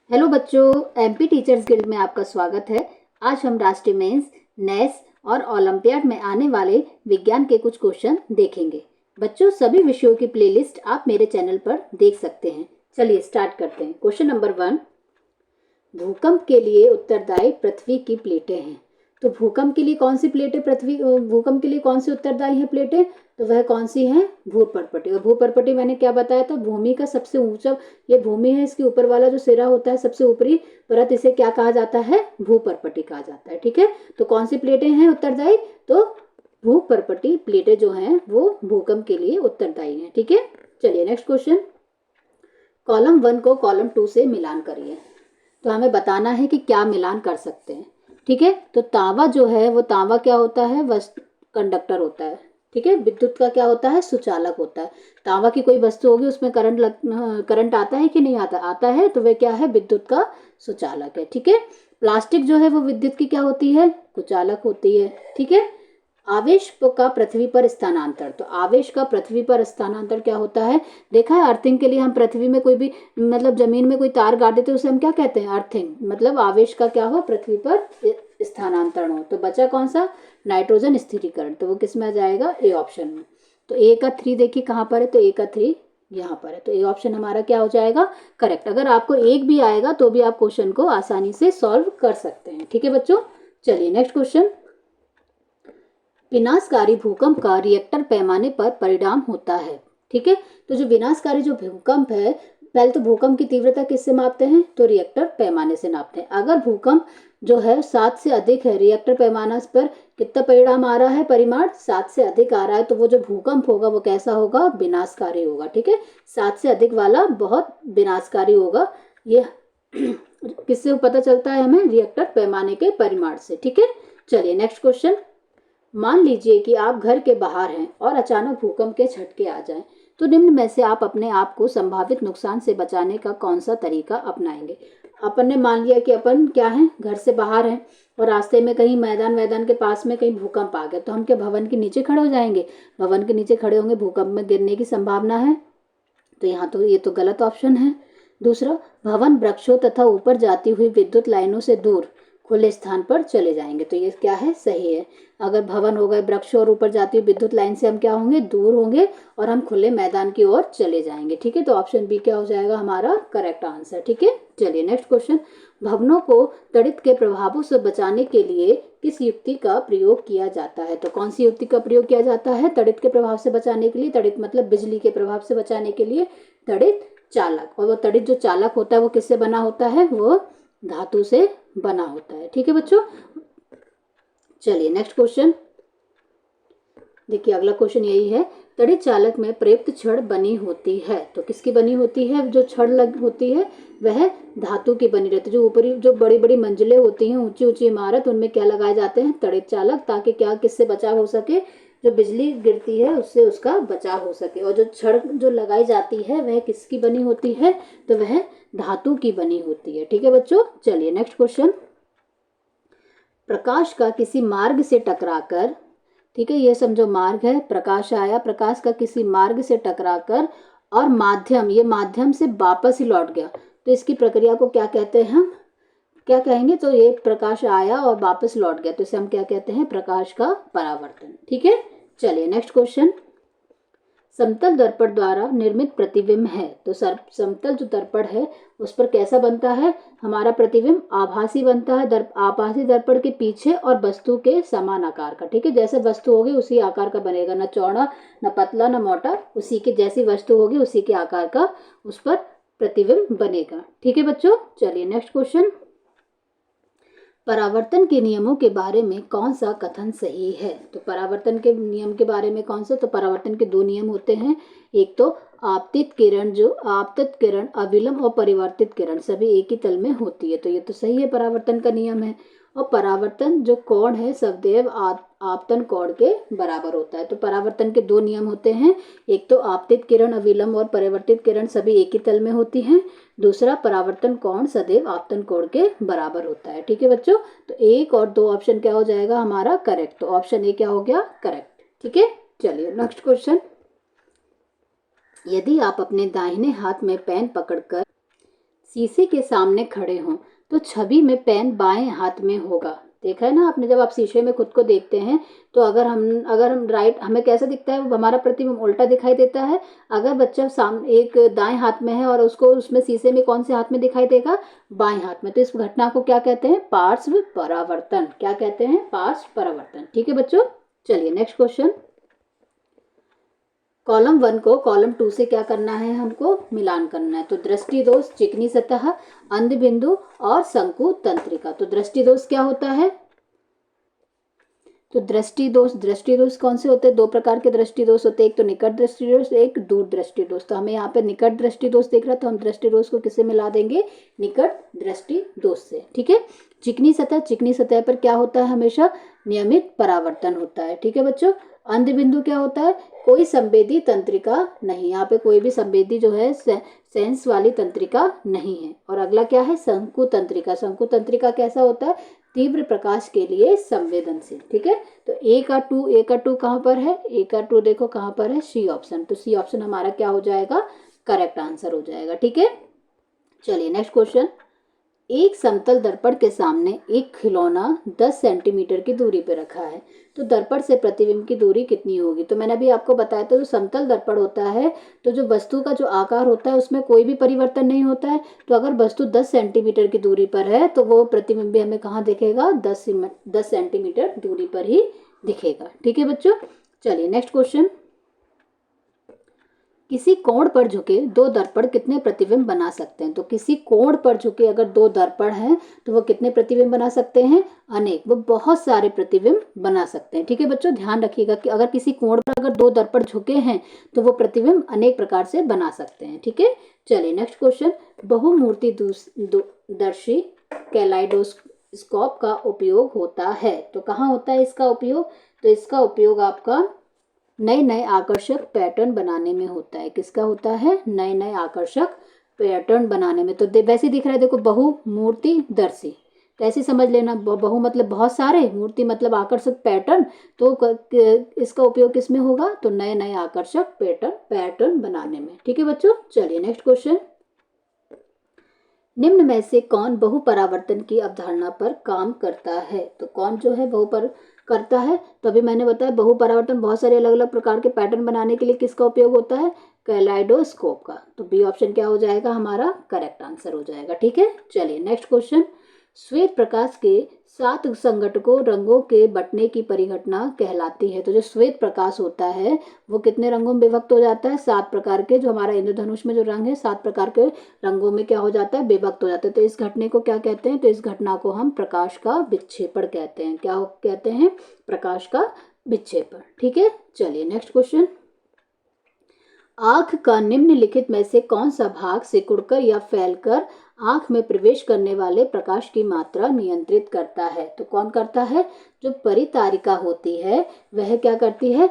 Hello बच्चों, MP teachers guild में आपका स्वागत है। आज हम राष्ट्रीय मेंस, नेस और ओलंपियाड में आने वाले विज्ञान के कुछ क्वेश्चन देखेंगे। बच्चों, सभी विषयों की प्लेलिस्ट आप मेरे चैनल पर देख सकते हैं। चलिए स्टार्ट करते हैं। क्वेश्चन नंबर 1, भूकंप के लिए उत्तरदायी पृथ्वी की प्लेटें हैं। तो भूकंप के लिए कौन सी प्लेटें भूकंप के लिए कौन सी उत्तरदायी है प्लेटें? तो वह कौन सी है? भूपर्पटी। और भूपर्पटी मैंने क्या बताया था? भूमि का सबसे ऊंचा, ये भूमि है, इसके ऊपर वाला जो सिरा होता है, सबसे ऊपरी परत, इसे क्या कहा जाता है? भूपर्पटी कहा जाता है। ठीक है, तो कौन सी प्लेटें हैं उत्तरदायी? तो भूपर्पटी प्लेटें जो हैं वो भूकंप के लिए उत्तरदायी हैं। ठीक है, चलिए नेक्स्ट क्वेश्चन। कॉलम 1 को कॉलम 2 से मिलान करिए। तो हमें बताना है कि क्या मिलान कर सकते हैं। ठीक है, तो तांबा जो है वो तांबा क्या होता है? कंडक्टर होता है। ठीक है, विद्युत का क्या होता है? सुचालक होता है। तांबा की कोई वस्तु होगी, उसमें करंट आता है कि नहीं आता? आता है, तो वह क्या है? विद्युत का सुचालक है। ठीक है, प्लास्टिक जो है वो विद्युत की क्या होती है? कुचालक होती है। ठीक है, आवेश का पृथ्वी पर स्थानांतरण। तो आवेश का पृथ्वी पर स्थानांतरण क्या होता है? देखा है, अर्थिंग के लिए हम पृथ्वी में कोई भी मतलब जमीन में कोई तार गाड़ देते हैं, उसे हम क्या कहते हैं? अर्थिंग। मतलब आवेश का क्या हो? पृथ्वी पर स्थानांतरण हो। तो बचा कौन सा? नाइट्रोजन स्थिरीकरण। तो वो किस में आ जाएगा? ए ऑप्शन में। तो ए का 3 देखिए कहाँ पर है? तो ए का 3 यहाँ पर है। तो ए ऑप्शन हमारा क्या हो जाएगा? करेक्ट। अगर आपको एक भी आएगा तो भी आप क्वेश्चन को आसानी से सॉल्व कर सकते हैं। ठीक है बच्चों, चलिए नेक्स्ट क्वेश्चन। विनाशकारी भूकंप का रिएक्टर पैमाने पर परिणाम होता है। ठीक है, तो जो विनाशकारी जो भूकंप है, पहले तो भूकंप की तीव्रता किससे मापते हैं? तो रिएक्टर पैमाने से नापते हैं। अगर भूकंप जो है 7 से अधिक है, रिएक्टर पैमाना पर कितना परिणाम आ रहा है? परिमाण 7 से अधिक आ रहा है, तो वो जो भूकंप होगा वो कैसा होगा? विनाशकारी होगा। ठीक है, 7 से अधिक वाला बहुत विनाशकारी होगा। ये किससे पता चलता है हमें? रिएक्टर पैमाने के परिमाण से। ठीक है, चलिए नेक्स्ट क्वेश्चन। मान लीजिए कि आप घर के बाहर हैं और अचानक भूकंप के झटके आ जाएं, तो निम्न में से आप अपने आप को संभावित नुकसान से बचाने का कौन सा तरीका अपनाएंगे? अपन ने मान लिया कि अपन क्या है? घर से बाहर हैं और रास्ते में कहीं मैदान के पास में कहीं भूकंप आ गया, तो हम क्या भवन के नीचे खड़े हो जाएंगे? भवन के नीचे खड़े होंगे, भूकंप में गिरने की संभावना है। तो यहाँ तो ये तो गलत ऑप्शन है। दूसरा, भवन वृक्षों तथा ऊपर जाती हुई विद्युत लाइनों से दूर खुले स्थान पर चले जाएंगे। तो ये क्या है? सही है। अगर भवन हो गए, वृक्ष और ऊपर जाती हुई विद्युत लाइन से हम क्या होंगे? दूर होंगे और हम खुले मैदान की ओर चले जाएंगे। ठीक है, तो ऑप्शन बी क्या हो जाएगा हमारा? Correct answer. ठीक है, चलिए नेक्स्ट क्वेश्चन। भवनों को तड़ित के प्रभावों से बचाने के लिए किस युक्ति का प्रयोग किया जाता है? तो कौन सी युक्ति का प्रयोग किया जाता है तड़ित के प्रभाव से बचाने के लिए? तड़ित मतलब बिजली के प्रभाव से बचाने के लिए तड़ित चालक। और वो तड़ित जो चालक होता है वो किससे बना होता है? वो धातु से बना होता है। ठीक है बच्चों, चलिए नेक्स्ट क्वेश्चन देखिए। अगला क्वेश्चन यही है, तड़ित चालक में प्रयुक्त छड़ बनी होती है। तो किसकी बनी होती है? जो छड़ लग होती है वह धातु की बनी रहती है। जो ऊपरी जो बड़ी बड़ी मंजिलें होती हैं, ऊंची ऊंची इमारत, उनमें क्या लगाए जाते हैं? तड़ित चालक, ताकि क्या किससे बचाव हो सके? जो बिजली गिरती है उससे उसका बचाव हो सके। और जो छड़ जो लगाई जाती है वह किसकी बनी होती है? तो वह धातु की बनी होती है। ठीक है बच्चों, चलिए नेक्स्ट क्वेश्चन। प्रकाश का किसी मार्ग से टकराकर, ठीक है, ये समझो मार्ग है, प्रकाश आया, प्रकाश का किसी मार्ग से टकराकर और ये माध्यम से वापस ही लौट गया, तो इसकी प्रक्रिया को क्या कहते हैं? हम क्या कहेंगे? तो ये प्रकाश आया और वापस लौट गया, तो इसे हम क्या कहते हैं? प्रकाश का परावर्तन। ठीक है, चलिए नेक्स्ट क्वेश्चन। समतल दर्पण द्वारा निर्मित प्रतिबिंब है। तो समतल जो दर्पण है उस पर कैसा बनता है हमारा प्रतिबिंब? आभासी बनता है। आभासी दर्पण के पीछे और वस्तु के समान आकार का। ठीक है, जैसे वस्तु होगी उसी आकार का बनेगा, न चौड़ा न पतला न मोटा, उसी के जैसी वस्तु होगी उसी के आकार का उस पर प्रतिबिंब बनेगा। ठीक है बच्चों, चलिए नेक्स्ट क्वेश्चन। परावर्तन के नियमों के बारे में कौन सा कथन सही है? तो परावर्तन के नियम के बारे में कौन सा? तो परावर्तन के 2 नियम होते हैं। एक तो आपतित किरण अविलंब और परिवर्तित किरण सभी एक ही तल में होती है, तो ये तो सही है, परावर्तन का नियम है। और परावर्तन जो कोण है सदैव आपतन कोण के बराबर होता है। तो परावर्तन के 2 नियम होते हैं। एक तो आपतित किरण अविलंब और परिवर्तित किरण सभी एक ही तल में होती हैं। दूसरा, परावर्तन कोण सदैव आपतन कोण के बराबर होता है। ठीक है बच्चों, तो 1 और 2 ऑप्शन क्या हो जाएगा हमारा? करेक्ट। तो ऑप्शन ए क्या हो गया? करेक्ट। ठीक है, चलिए नेक्स्ट क्वेश्चन। यदि आप अपने दाहिने हाथ में पेन पकड़कर शीशे के सामने खड़े हों तो छवि में पेन बाएं हाथ में होगा। देखा है ना आपने, जब आप शीशे में खुद को देखते हैं तो अगर हम राइट, हमें कैसा दिखता है, वो हमारा प्रतिबिंब उल्टा दिखाई देता है। अगर बच्चा सामने एक दाएं हाथ में है और उसको उसमें शीशे में कौन से हाथ में दिखाई देगा, बाएं हाथ में, तो इस घटना को क्या कहते हैं, पार्श्व परावर्तन। क्या कहते हैं, पार्श्व परावर्तन। ठीक है बच्चों, चलिए नेक्स्ट क्वेश्चन। कॉलम 1 को कॉलम 2 से क्या करना है, हमको मिलान करना है। तो दृष्टि दोष, चिकनी सतह, अंध बिंदु और शंकु तंत्रिका। तो दृष्टि दोष क्या होता है, तो दृष्टि दोष कौन से होते हैं, दो प्रकार के दृष्टि दोष होते हैं, एक तो निकट दृष्टि दोष, एक दूर दृष्टि दोष। तो हमें यहाँ पे निकट दृष्टि दोष दिख रहा है, तो हम दृष्टि दोष को किससे मिला देंगे, निकट दृष्टि दोष से। ठीक है। चिकनी सतह पर क्या होता है, हमेशा नियमित परावर्तन होता है। ठीक है बच्चों। अंध बिंदु क्या होता है, कोई संवेदी तंत्रिका नहीं, यहाँ पे कोई भी संवेदी जो है सेंस वाली तंत्रिका नहीं है। और अगला क्या है, शंकु तंत्रिका कैसा होता है, तीव्र प्रकाश के लिए संवेदनशील। ठीक है। तो ए का टू कहाँ पर है, ए का टू देखो कहाँ पर है, सी ऑप्शन। तो सी ऑप्शन हमारा क्या हो जाएगा, करेक्ट आंसर हो जाएगा। ठीक है। चलिए नेक्स्ट क्वेश्चन। एक समतल दर्पण के सामने एक खिलौना 10 सेंटीमीटर की दूरी पर रखा है, तो दर्पण से प्रतिबिंब की दूरी कितनी होगी। तो मैंने अभी आपको बताया था, जो समतल दर्पण होता है तो जो वस्तु का जो आकार होता है उसमें कोई भी परिवर्तन नहीं होता है। तो अगर वस्तु 10 सेंटीमीटर की दूरी पर है तो वो प्रतिबिंब भी हमें कहाँ दिखेगा, 10 सेंटीमीटर दूरी पर ही दिखेगा। ठीक है बच्चों। चलिए नेक्स्ट क्वेश्चन। किसी कोण पर झुके दो दर्पण कितने प्रतिबिंब बना सकते हैं। तो किसी कोण पर झुके अगर दो दर्पण हैं तो वो कितने प्रतिबिंब बना सकते हैं, अनेक, वो बहुत सारे प्रतिबिंब बना सकते हैं। ठीक है बच्चों, ध्यान रखिएगा कि अगर किसी कोण पर अगर दो दर्पण झुके हैं तो वो प्रतिबिंब अनेक प्रकार से बना सकते हैं। ठीक है। चलिए नेक्स्ट क्वेश्चन। बहुमूर्ति दर्शी कैलाइडोस्कोप का उपयोग होता है, तो कहाँ होता है इसका उपयोग, तो इसका उपयोग आपका नए नए आकर्षक पैटर्न बनाने में होता है। किसका होता है, नए नए आकर्षक पैटर्न बनाने में। तो वैसे दिख रहा है देखो, बहुमूर्ति दर्शी, तो ऐसे समझ लेना, बहु मतलब बहुत सारे, मूर्ति मतलब आकर्षक पैटर्न, तो इसका उपयोग किसमें होगा, तो नए नए आकर्षक पैटर्न बनाने में। ठीक है बच्चों। चलिए नेक्स्ट क्वेश्चन। निम्न में से कौन बहुपरावर्तन की अवधारणा पर काम करता है। तो कौन जो है बहुपर करता है, तो अभी मैंने बताया बहुपरावर्तन बहुत सारे अलग अलग प्रकार के पैटर्न बनाने के लिए किसका उपयोग होता है, कैलाइडोस्कोप का। तो बी ऑप्शन क्या हो जाएगा, हमारा करेक्ट आंसर हो जाएगा। ठीक है। चलिए नेक्स्ट क्वेश्चन। श्वेत प्रकाश के 7 संघटकों रंगों के बंटने की परिघटना कहलाती है। तो जो श्वेत प्रकाश होता है वो कितने रंगों में विभक्त हो जाता है, 7 प्रकार के, जो हमारा इंद्रधनुष में जो रंग है 7 प्रकार के रंगों में क्या हो जाता है, विभक्त हो जाता है। तो इस घटने को क्या कहते हैं, तो इस घटना को हम प्रकाश का विक्षेपण कहते हैं। क्या कहते हैं, प्रकाश का विक्षेपण। ठीक है। चलिए नेक्स्ट क्वेश्चन। आंख का निम्नलिखित में से कौन सा भाग सिकुड़कर या फैलकर आंख में प्रवेश करने वाले प्रकाश की मात्रा नियंत्रित करता है। तो कौन करता है, जो परितारिका होती है वह क्या करती है,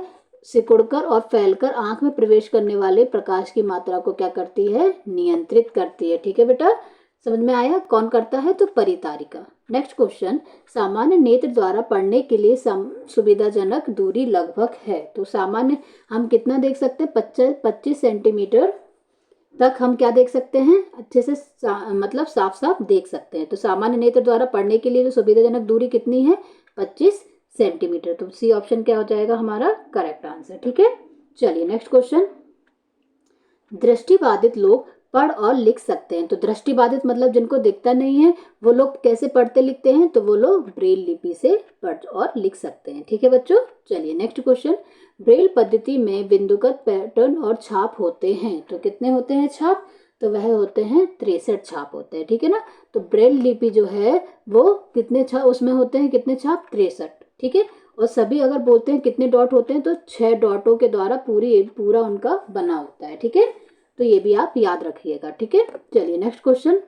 सिकुड़कर और फैलकर आंख में प्रवेश करने वाले प्रकाश की मात्रा को क्या करती है, नियंत्रित करती है। ठीक है बेटा, समझ में आया, कौन करता है, तो परितारिका। Next question. सामान्य नेत्र द्वारा पढ़ने के लिए सुविधाजनक दूरी लगभग है। तो सामान्य हम कितना देख सकते हैं, 25 सेंटीमीटर तक हम क्या देख सकते हैं, अच्छे से मतलब साफ साफ देख सकते हैं। तो सामान्य नेत्र द्वारा पढ़ने के लिए जो सुविधाजनक दूरी कितनी है, 25 सेंटीमीटर। तो सी ऑप्शन क्या हो जाएगा, हमारा करेक्ट आंसर। ठीक है। चलिए नेक्स्ट क्वेश्चन। दृष्टिबाधित लोग पढ़ और लिख सकते हैं। तो दृष्टिबाधित मतलब जिनको दिखता नहीं है, वो लोग कैसे पढ़ते लिखते हैं, तो वो लोग ब्रेल लिपि से पढ़ और लिख सकते हैं। ठीक है बच्चों। चलिए नेक्स्ट क्वेश्चन। ब्रेल पद्धति में बिंदुगत पैटर्न और छाप होते हैं। तो कितने होते हैं छाप, तो वह होते हैं 63 छाप होते हैं। ठीक है ना। तो ब्रेल लिपि जो है वो कितने छाप उसमें होते हैं, कितने छाप, 63। ठीक है। और सभी अगर बोलते हैं कितने डॉट होते हैं, तो 6 डॉटों के द्वारा पूरा उनका बना होता है। ठीक है। तो ये भी आप याद रखिएगा। ठीक है। चलिए नेक्स्ट क्वेश्चन।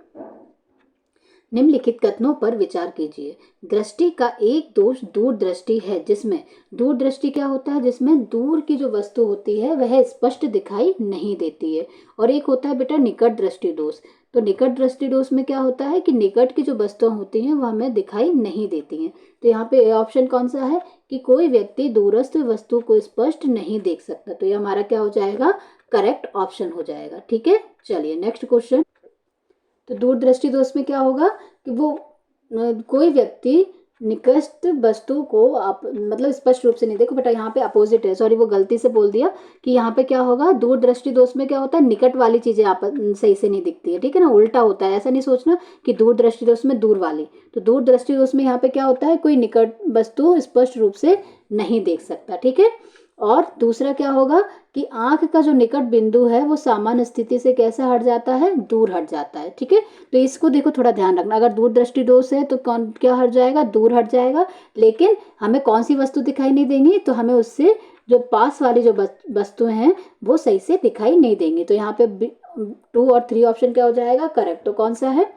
निम्नलिखित कथनों पर विचार कीजिए। दृष्टि का एक दोष दूरदृष्टि है, जिसमें दूरदृष्टि क्या होता है, जिसमें दूर की जो वस्तु होती है वह स्पष्ट दिखाई नहीं देती है। और एक होता है बेटा निकट दृष्टि दोष। तो निकट दृष्टि दोष में क्या होता है कि निकट की जो वस्तुएं होती हैं वह हमें दिखाई नहीं देती हैं। तो यहाँ पे ऑप्शन कौन सा है कि कोई व्यक्ति दूरस्थ वस्तु को स्पष्ट नहीं देख सकता। तो ये हमारा क्या हो जाएगा, करेक्ट ऑप्शन हो जाएगा। ठीक है। चलिए नेक्स्ट क्वेश्चन। तो दूरदृष्टि दोष में क्या होगा कि वो कोई व्यक्ति निकट वस्तु को आप मतलब स्पष्ट रूप से नहीं, देखो बेटा यहाँ पे अपोजिट है, सॉरी वो गलती से बोल दिया कि यहाँ पे क्या होगा, दूरदृष्टि दोष में क्या होता है, निकट वाली चीजें आप सही से नहीं दिखती है, ठीक है ना, उल्टा होता है, ऐसा नहीं सोचना कि दूरदृष्टि दोष में दूर वाली, तो दूरदृष्टि दोष में यहाँ पे क्या होता है, कोई निकट वस्तु स्पष्ट रूप से नहीं देख सकता, ठीक है। और दूसरा क्या होगा कि आंख का जो निकट बिंदु है वो सामान्य स्थिति से कैसे हट जाता है, दूर हट जाता है, ठीक है। तो इसको देखो थोड़ा ध्यान रखना, अगर दूरदृष्टि दोष है तो कौन क्या हट जाएगा, दूर हट जाएगा, लेकिन हमें कौन सी वस्तु दिखाई नहीं देंगी, तो हमें उससे जो पास वाली जो वस्तुएं हैं वो सही से दिखाई नहीं देंगी। तो यहाँ पे 2 और 3 ऑप्शन क्या हो जाएगा, करेक्ट। तो कौन सा है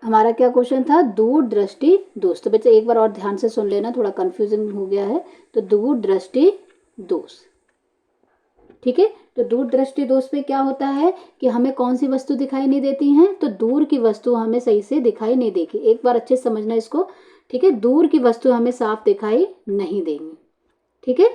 हमारा, क्या क्वेश्चन था, दूरदृष्टि दोष। तो बच्चे एक बार और ध्यान से सुन लेना, थोड़ा कंफ्यूजन हो गया है। तो दूरदृष्टि दोष, ठीक है। तो दूरदृष्टि दोष में क्या होता है कि हमें कौन सी वस्तु दिखाई नहीं देती हैं, तो दूर की वस्तु हमें सही से दिखाई नहीं देगी। एक बार अच्छे से समझना इसको, ठीक है, दूर की वस्तु हमें साफ दिखाई नहीं देंगी, ठीक है।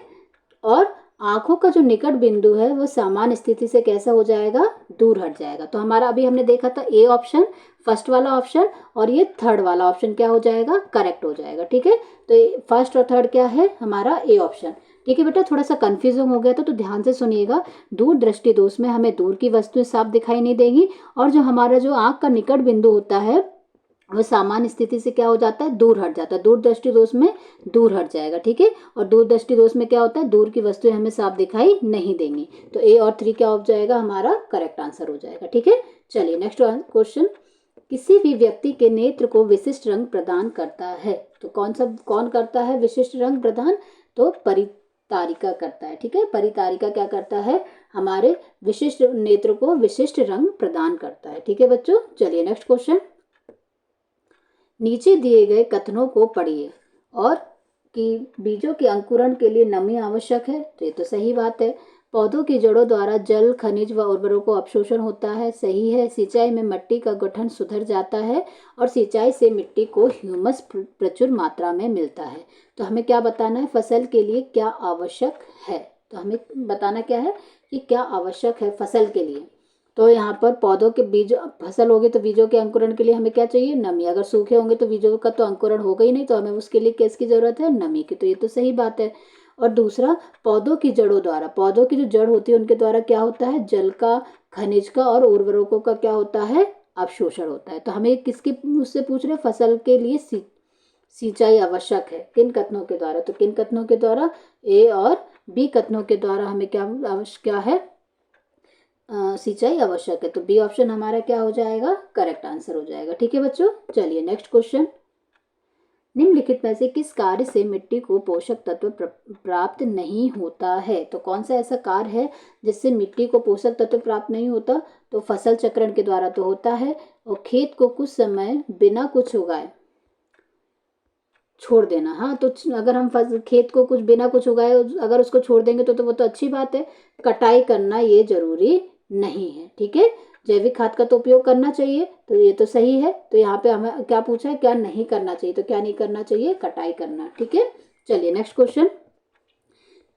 और आंखों का जो निकट बिंदु है वो सामान्य स्थिति से कैसा हो जाएगा, दूर हट जाएगा। तो हमारा अभी हमने देखा था ए ऑप्शन, फर्स्ट वाला ऑप्शन, और ये थर्ड वाला ऑप्शन क्या हो जाएगा, करेक्ट हो जाएगा, ठीक है। तो फर्स्ट और थर्ड क्या है हमारा, ए ऑप्शन, ठीक है बेटा। थोड़ा सा कंफ्यूजन हो गया तो ध्यान से सुनिएगा। दूर दृष्टि दोष में हमें दूर की वस्तुएं साफ दिखाई नहीं देंगी, और जो हमारा जो आंख का निकट बिंदु होता है वो सामान्य स्थिति से क्या हो जाता है, दूर हट जाता है। दूरदृष्टि दोष में दूर हट जाएगा, ठीक है। और दूरदृष्टि दोष में क्या होता है, दूर की वस्तुएं हमें साफ दिखाई नहीं देंगी। तो ए और 3 क्या हो जाएगा, हमारा करेक्ट आंसर हो जाएगा, ठीक है। चलिए नेक्स्ट क्वेश्चन, किसी भी व्यक्ति के नेत्र को विशिष्ट रंग प्रदान करता है। तो कौन करता है विशिष्ट रंग प्रदान, तो परितारिका करता है, ठीक है। परितारिका क्या करता है, हमारे विशिष्ट नेत्र को विशिष्ट रंग प्रदान करता है, ठीक है बच्चों। चलिए नेक्स्ट क्वेश्चन, नीचे दिए गए कथनों को पढ़िए और कि बीजों के अंकुरण के लिए नमी आवश्यक है। तो ये तो सही बात है। पौधों की जड़ों द्वारा जल, खनिज व उर्वरकों को अवशोषण होता है, सही है। सिंचाई में मिट्टी का गठन सुधर जाता है और सिंचाई से मिट्टी को ह्यूमस प्रचुर मात्रा में मिलता है। तो हमें क्या बताना है, फसल के लिए क्या आवश्यक है। तो हमें बताना क्या है कि क्या आवश्यक है फसल के लिए। तो यहाँ पर पौधों के बीज, फसल होगी तो बीजों के अंकुरण के लिए हमें क्या चाहिए, नमी। अगर सूखे होंगे तो बीजों का तो अंकुरण होगा ही नहीं, तो हमें उसके लिए किसकी जरूरत है, नमी की। तो ये तो सही बात है। और दूसरा, पौधों की जड़ों द्वारा, पौधों की जो जड़ होती है उनके द्वारा क्या होता है, जल का, खनिज का और उर्वरकों का क्या होता है, अवशोषण होता है। तो हमें किसकी उससे पूछ रहे, फसल के लिए सिंचाई आवश्यक है, किन कथनों के द्वारा। तो किन कथनों के द्वारा, ए और बी कथनों के द्वारा हमें क्या है, सिंचाई आवश्यक है। तो बी ऑप्शन हमारा क्या हो जाएगा, करेक्ट आंसर हो जाएगा, ठीक है बच्चों। चलिए नेक्स्ट क्वेश्चन, निम्नलिखित में से किस कार्य से मिट्टी को पोषक तत्व प्राप्त नहीं होता है। तो कौन सा ऐसा कार्य है जिससे मिट्टी को पोषक तत्व प्राप्त नहीं होता, तो फसल चक्रण के द्वारा तो होता है। और खेत को कुछ समय बिना कुछ उगाए छोड़ देना, हाँ, तो अगर हम खेत को कुछ बिना कुछ उगाए अगर उसको छोड़ देंगे तो वो तो अच्छी बात है। कटाई करना ये जरूरी नहीं है, ठीक है। जैविक खाद का तो उपयोग करना चाहिए, तो ये तो सही है। तो यहाँ पे हमें क्या पूछा है, क्या नहीं करना चाहिए। तो क्या नहीं करना चाहिए, कटाई करना, ठीक है। चलिए नेक्स्ट क्वेश्चन,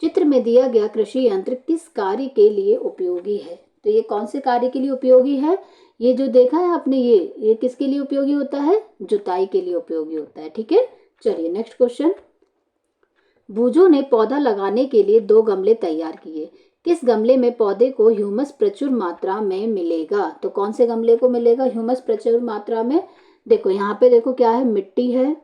चित्र में दिया गया कृषि यंत्र किस कार्य के लिए उपयोगी है। तो ये कौन से कार्य के लिए उपयोगी है, ये जो देखा है आपने, ये किसके लिए उपयोगी होता है, जुताई के लिए उपयोगी होता है, ठीक है। चलिए नेक्स्ट क्वेश्चन, बूजो ने पौधा लगाने के लिए 2 गमले तैयार किए, किस गमले में पौधे को ह्यूमस प्रचुर मात्रा में मिलेगा। तो कौन से गमले को मिलेगा ह्यूमस प्रचुर मात्रा में, देखो यहाँ पे देखो क्या है, मिट्टी है,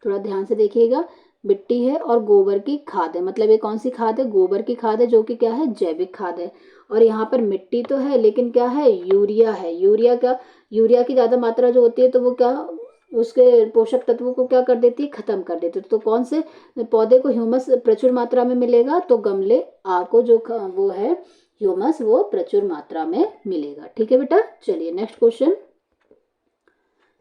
थोड़ा ध्यान से देखिएगा, मिट्टी है और गोबर की खाद है। मतलब ये कौन सी खाद है, गोबर की खाद है, जो कि क्या है, जैविक खाद है। और यहाँ पर मिट्टी तो है लेकिन क्या है, यूरिया है। यूरिया की ज़्यादा मात्रा जो होती है तो वो क्या, उसके पोषक तत्वों को क्या कर देती है, खत्म कर देती है। तो कौन से पौधे को ह्यूमस प्रचुर मात्रा में मिलेगा, तो गमले आ को जो वो है ह्यूमस, वो प्रचुर मात्रा में मिलेगा, ठीक है बेटा। चलिए नेक्स्ट क्वेश्चन,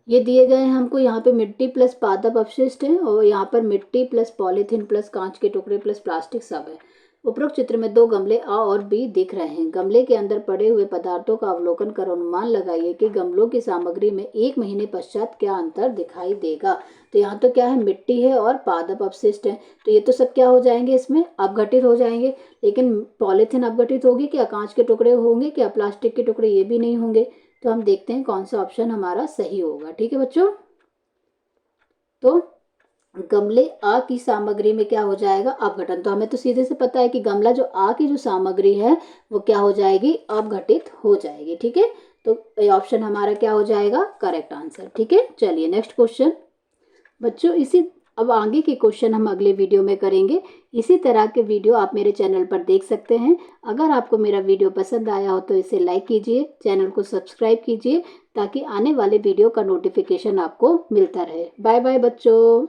ये दिए गए हैं हमको, यहाँ पे मिट्टी प्लस पादप अपशिष्ट है और यहाँ पर मिट्टी प्लस पॉलीथीन प्लस कांच के टुकड़े प्लस प्लास्टिक सब है। उपरोक्त चित्र में दो गमले आ और बी दिख रहे हैं। गमले के अंदर पड़े हुए पदार्थों का अवलोकन कर अनुमान लगाइए कि गमलों की सामग्री में 1 महीने पश्चात क्या अंतर दिखाई देगा। तो यहाँ तो क्या है, मिट्टी है और पादप अपशिष्ट है, तो ये तो सब क्या हो जाएंगे, इसमें अपघटित हो जाएंगे। लेकिन पॉलीथीन अपघटित होगी क्या, कांच के टुकड़े होंगे क्या, प्लास्टिक के टुकड़े, ये भी नहीं होंगे। तो हम देखते हैं कौन सा ऑप्शन हमारा सही होगा। ठीक है बच्चों, तो गमले आ की सामग्री में क्या हो जाएगा, अपघटन। तो हमें तो सीधे से पता है कि गमला जो आ की जो सामग्री है वो क्या हो जाएगी, अपघटित हो जाएगी। ठीक है, तो ये ऑप्शन हमारा क्या हो जाएगा, करेक्ट आंसर। ठीक है, चलिए नेक्स्ट क्वेश्चन बच्चों। अब आगे के क्वेश्चन हम अगले वीडियो में करेंगे। इसी तरह के वीडियो आप मेरे चैनल पर देख सकते हैं। अगर आपको मेरा वीडियो पसंद आया हो तो इसे लाइक कीजिए, चैनल को सब्सक्राइब कीजिए ताकि आने वाले वीडियो का नोटिफिकेशन आपको मिलता रहे। बाय बाय बच्चों।